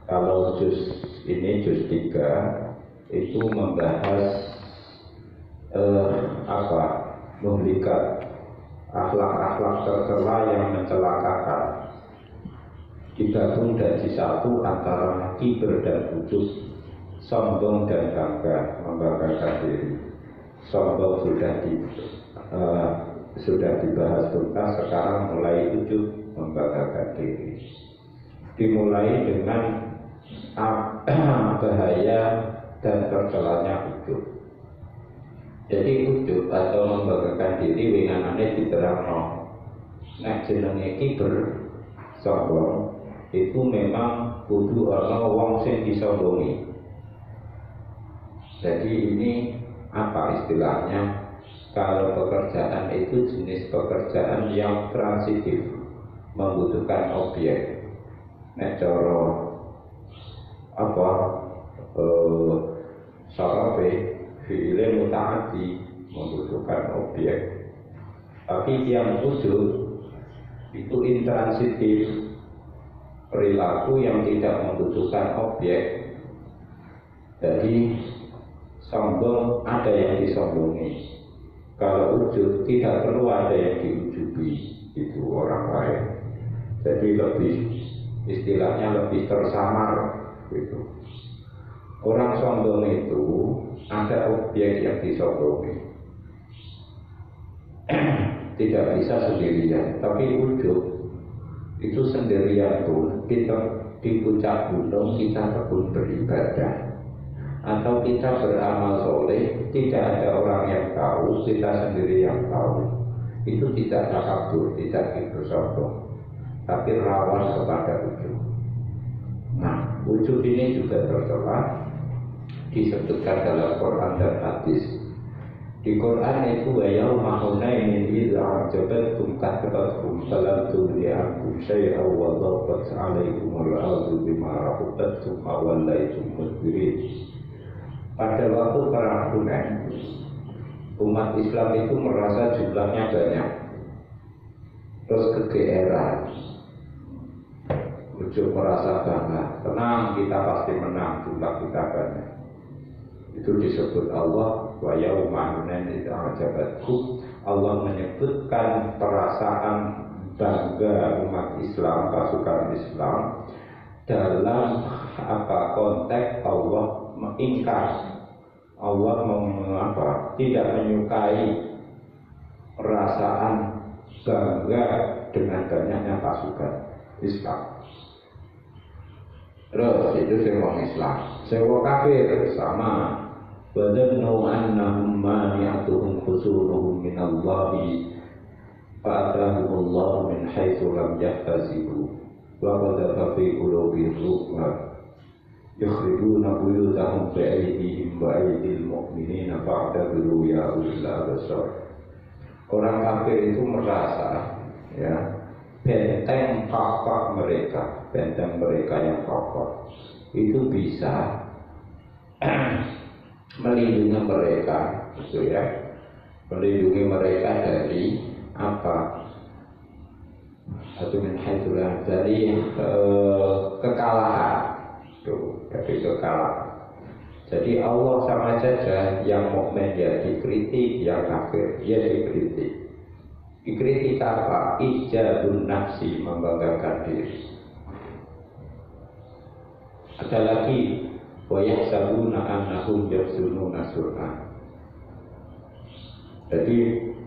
Kalau juz ini juz 3 itu membahas membuka akhlak-akhlak tercela yang mencelakakan, digabung jadi satu antara kibr dan ujub, sombong dan bangga, membanggakan diri. Sombong sudah dibahas tuntas, sekarang mulai ujub, membanggakan diri. Dimulai dengan bahaya dan tercelanya ujub. Jadi ujub atau membanggakan diri winganane diterangno. Nek jenenge kibr, sombong, itu memang kudu ana wong sing disombongi. Jadi ini apa istilahnya? Kalau pekerjaan itu jenis pekerjaan yang transitif, membutuhkan objek. Nek cara sarape fi'il muta'addi membutuhkan objek. Tapi yang ujub itu intransitif, perilaku yang tidak membutuhkan objek. Jadi sombong ada yang disombongi. Kalau ujub tidak perlu ada yang diujubi, itu orang lain. Jadi lebih istilahnya lebih tersamar gitu. Orang sombong itu ada objek yang disombongi. Tidak bisa sendirian, tapi ujub itu sendirian pun kita di puncak gunung kita tekun beribadah, atau kita beramal soleh, tidak ada orang yang tahu, kita sendiri yang tahu. Itu tidak takabur, tidak sombong, tapi rawan kepada ujub. Nah, ujub ini juga tercela, disebutkan dalam Quran dan hadis. Di Quran itu wa yauma hunainin idza ajabatkum kathratkum falam tughni ankum syai'an wa dhaqat 'alaikumul ardu bima rahabat tsumma wallaytum mudbirin. Pada waktu perang Hunain, umat Islam itu merasa jumlahnya banyak, terus kegeeran, ujub merasa bangga, tenang kita pasti menang, jumlah kita banyak. Itu disebut Allah wa yauma hunain idza ajabatkum. Allah menyebutkan perasaan bangga umat Islam, pasukan Islam dalam konteks Allah mengingkar, Allah tidak menyukai perasaan bangga dengan banyaknya pasukan Islam. Terus itu semua Islam, semua kafir sama. Wadannu annahum mani'atuhum khusunuhum minallahi fa'atahumullahu min haitsu lam yahtasibu wa qadha fi qulubihim ru'ba yukhribuna buyutahum bi'aydihim wa aydil mu'minina fa'tabiru ya ulil absar. Orang kafir itu merasa benteng kokoh mereka, benteng mereka yang kokoh itu bisa melindungi mereka, melindungi mereka dari dari kekalahan. Dari kekalahan. Jadi Allah sama saja, yang mukmin ya dikritik, yang kafir ya dikritik. Dikritik apa? Ijabun nafsi, membanggakan diri. Ada lagi wa yahsabuna annahum yahsununa sun'a. Jadi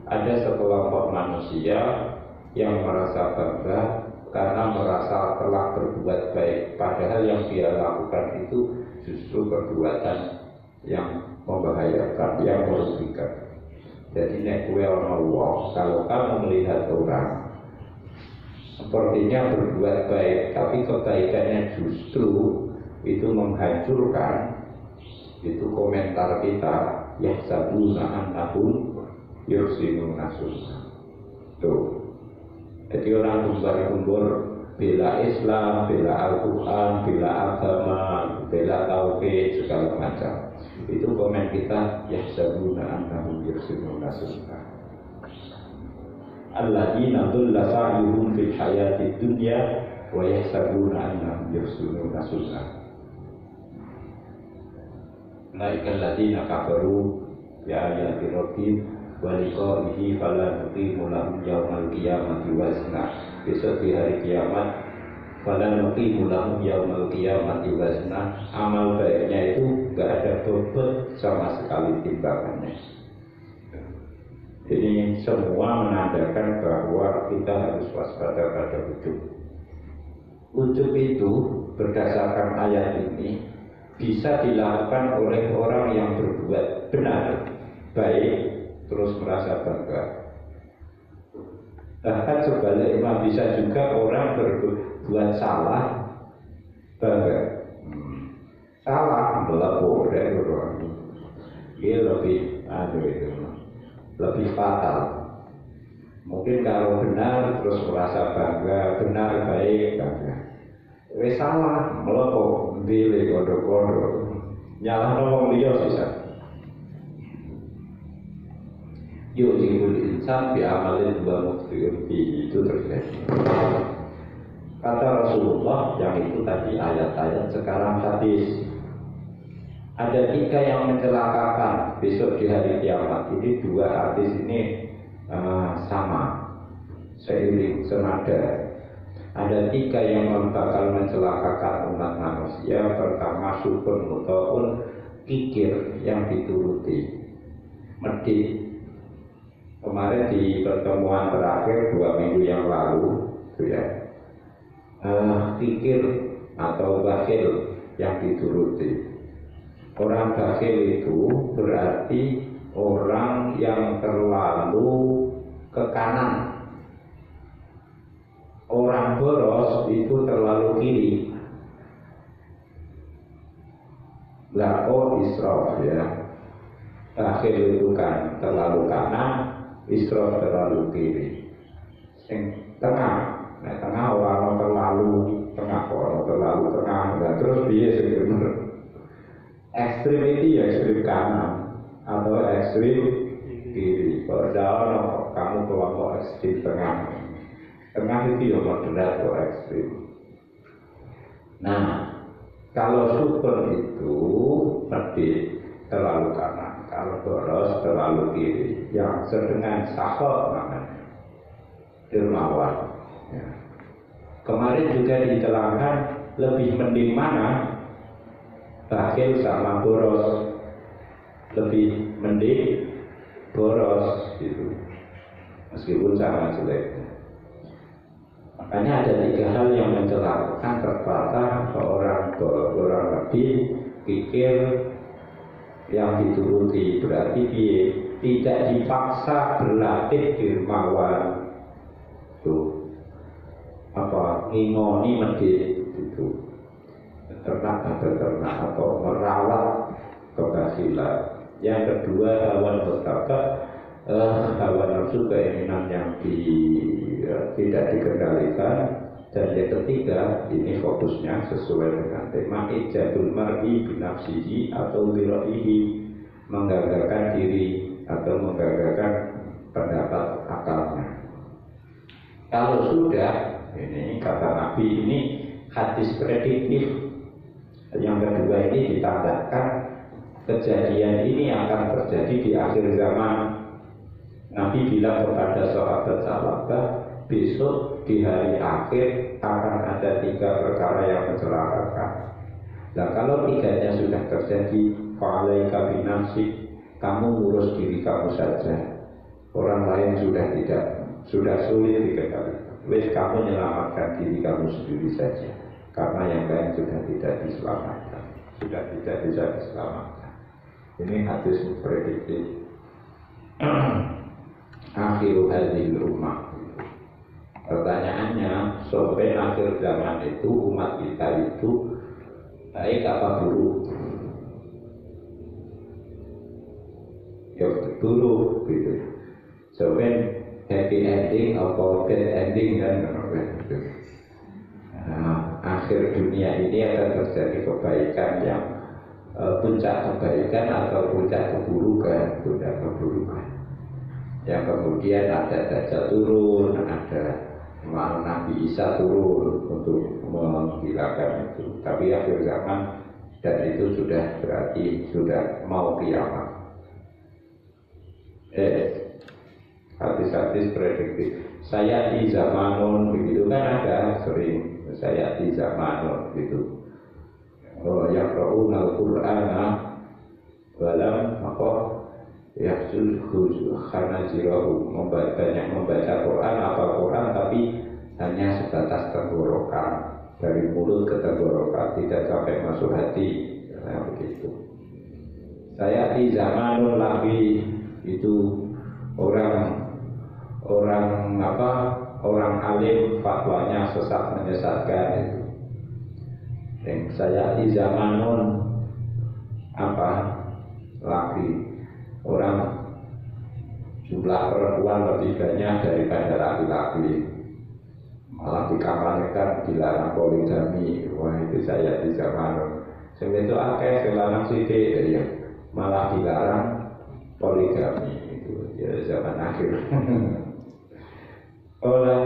ada sekelompok manusia yang merasa bangga karena merasa telah berbuat baik, padahal yang dia lakukan itu justru perbuatan yang membahayakan, yang merugikan. Jadi nek kowe ana wong, kalau kamu melihat orang sepertinya berbuat baik, tapi kebaikannya justru itu menghancurkan, itu komentar kita, yahsabuna annahum yuhsinuna sun'a. Tuh. Jadi orang kumpul-kumpul bela Islam, bela Al-Quran, bela agama, bela tauhid, segala macam. Itu komen kita, yahsabuna annahum yuhsinuna sun'a. Alladzina dhalla sa'yuhum fil hayatid dunya wa yahsabuna annahum yuhsinuna sun'a. Ulaika alladziina kafaru bi ayati rabbihim wa liqa'ihi fala nuqimu lahum yaumal qiyamati wazna. Besok di hari kiamat fala nuqimu lahum yaumal qiyamati wazna. Amal baiknya itu enggak ada bobot sama sekali timbangannya. Ini semua menandakan bahwa kita harus waspada pada ujub. Ujub itu berdasarkan ayat ini bisa dilakukan oleh orang yang berbuat benar, baik, terus merasa bangga. Bahkan sebaliknya bisa juga orang berbuat salah, bangga. Salah melapor dari orang ini lebih lebih fatal. Mungkin kalau benar terus merasa bangga, benar baik bangga. Salah melapor pilih kodok-kodok nyalah nolong dia bisa. Yuk jibul insan bi amalin wa muktiun itu terjadi. Kata Rasulullah yang itu tadi ayat-ayat, sekarang hadis. Ada 3 yang mencelakakan besok di hari kiamat. Ini 2 hadis ini sama, seiring senada. Ada 3 yang bakal mencelakakan umat manusia. Pertama, sukun muta'un, kikir yang dituruti, medit. Kemarin di pertemuan terakhir 2 minggu yang lalu, ya, kikir atau bakhil yang dituruti. Orang bakhil itu berarti orang yang terlalu ke kanan. Orang boros itu terlalu kiri. Lako israf ya. Bakhil itu kan terlalu kanan, israf terlalu kiri. Yang tengah, nah tengah orang terlalu tengah, orang terlalu tengah. Nah, terus biasa benar. Ekstrim itu ya ekstrim kanan atau ekstrim kiri. Kalau kamu kelompok ekstrim tengah, tengah itu ya moderat atau ekstrim. Nah, kalau super itu medit terlalu kanan, kalau boros terlalu kiri. Yang sedang sahot namanya dermawan. Ya. Kemarin juga diterangkan lebih mending mana? Bakhil sama boros. Lebih mending boros gitu, meskipun sama jeleknya. Makanya ada 3 hal yang mencelakakan. Pertama, orang lebih pikir yang dituruti, berarti dia tidak dipaksa berlatih dermawan. Tuh apa ngingoni medit itu. Ternak atau merawat kebakhilan. Yang kedua, hawa nafsu, keinginan yang tidak dikendalikan. Dan yang ketiga, ini fokusnya sesuai dengan tema ijabul mar'i binafsihi atau biraihi, menggagahkan diri atau menggagahkan pendapat akalnya. Kalau sudah, ini kata Nabi, ini hadis prediktif. Yang kedua ini ditambahkan kejadian ini akan terjadi di akhir zaman. Nabi bilang kepada sahabat-sahabat, besok di hari akhir akan ada 3 perkara yang mencelakakan. Nah, kalau 3-nya sudah terjadi, fa'alaika binafsik, kamu ngurus diri kamu saja. Orang lain sudah sulit dikendalikan. Wes, kamu menyelamatkan diri kamu sendiri saja. Karena yang lain sudah tidak diselamatkan, sudah tidak bisa diselamatkan. Ini hadis prediktif. Akhiru hadhil ummah. Pertanyaannya, sampai akhir zaman itu umat kita itu baik apa buruk? Ya buruk gitu. Sampai happy ending atau bad ending dan gitu. Akhir dunia ini akan terjadi kebaikan yang puncak kebaikan atau puncak keburukan, yang kemudian ada dajjal turun, ada Memang Nabi Isa turun untuk menghilangkan itu. Tapi akhir zaman dan itu sudah berarti sudah mau kiamat. Hadis-hadis prediktif. Saya di zamanun begitu kan ada sering. Saya di zamanun gitu. Oh, yang Al Qur'ana dalam apa? Yahsul karena jirahu banyak membaca Quran, apa Quran tapi hanya sebatas tenggorokan, dari mulut ke tenggorokan, tidak sampai masuk hati. Nah, begitu. Saya di zamanul labi itu orang alim fatwanya sesat menyesatkan itu. Dan saya di zamanun laki orang jumlah perempuan lebih banyak daripada laki-laki, malah dikampanyekan dilarang poligami. Wah, itu saya di zamanun. Sebab itu akeh dilarang sidik ya, malah dilarang poligami itu ya zaman akhir. Ola